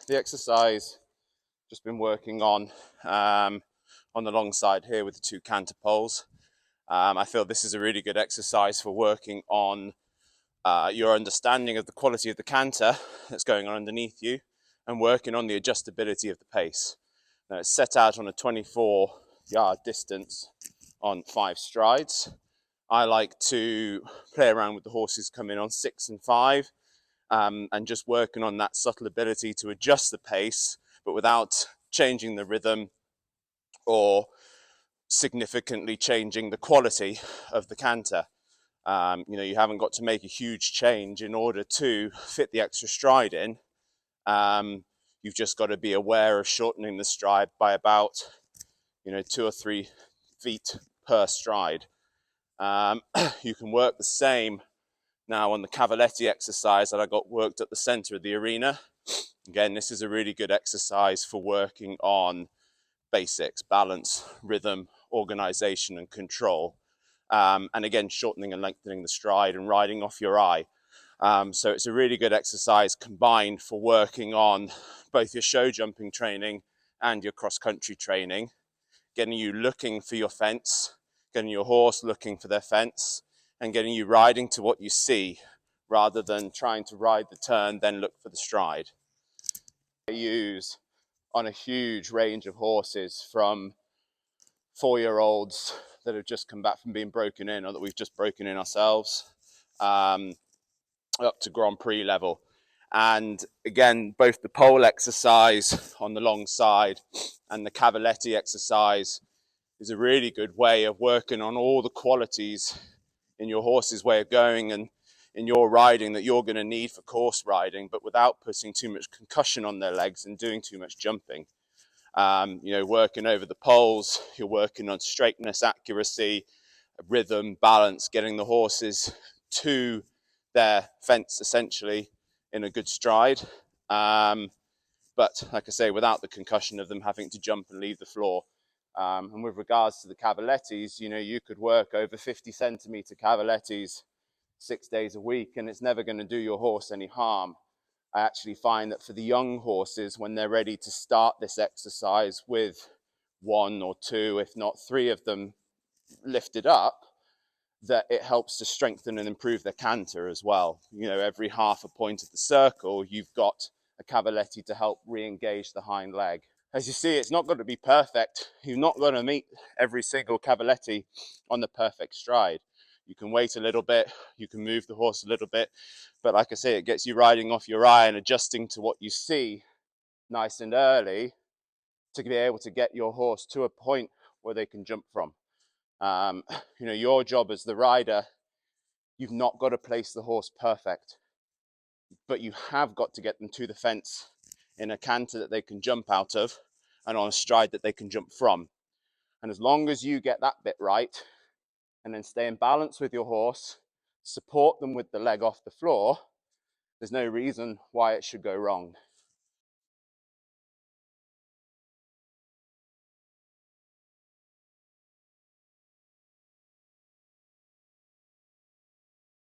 the exercise just been working on the long side here with the 2 canter poles. I feel this is a really good exercise for working on your understanding of the quality of the canter that's going on underneath you and working on the adjustability of the pace. Now it's set out on a 24-yard distance on 5 strides. I like to play around with the horses coming on 6 and 5 and just working on that subtle ability to adjust the pace, but without changing the rhythm or significantly changing the quality of the canter. You haven't got to make a huge change in order to fit the extra stride in. You've just got to be aware of shortening the stride by about 2 or 3 feet per stride. You can work the same now on the cavaletti exercise that I got worked at the center of the arena. Again, this is a really good exercise for working on basics, balance, rhythm, organization, and control. And again, shortening and lengthening the stride and riding off your eye. So it's a really good exercise combined for working on both your show jumping training and your cross-country training, getting you looking for your fence, getting your horse looking for their fence, and getting you riding to what you see rather than trying to ride the turn, then look for the stride. I use on a huge range of horses, from 4-year-olds that have just come back from being broken in or that we've just broken in ourselves, up to Grand Prix level. And again, both the pole exercise on the long side and the cavaletti exercise is a really good way of working on all the qualities in your horse's way of going and in your riding that you're going to need for course riding, but without putting too much concussion on their legs and doing too much jumping. Working over the poles, you're working on straightness, accuracy, rhythm, balance, getting the horses to their fence essentially in a good stride. But like I say, without the concussion of them having to jump and leave the floor. And with regards to the cavalettis, you could work over 50 centimeter cavalettis 6 days a week, and it's never going to do your horse any harm. I actually find that for the young horses, when they're ready to start this exercise with 1 or 2, if not 3 of them lifted up, that it helps to strengthen and improve their canter as well. Every half a point of the circle, you've got a cavaletti to help re-engage the hind leg. As you see, it's not going to be perfect. You're not going to meet every single cavaletti on the perfect stride. You can wait a little bit, you can move the horse a little bit, but like I say, it gets you riding off your eye and adjusting to what you see nice and early to be able to get your horse to a point where they can jump from. Your job as the rider, you've not got to place the horse perfect, but you have got to get them to the fence in a canter that they can jump out of and on a stride that they can jump from. And as long as you get that bit right, and then stay in balance with your horse, support them with the leg off the floor, there's no reason why it should go wrong.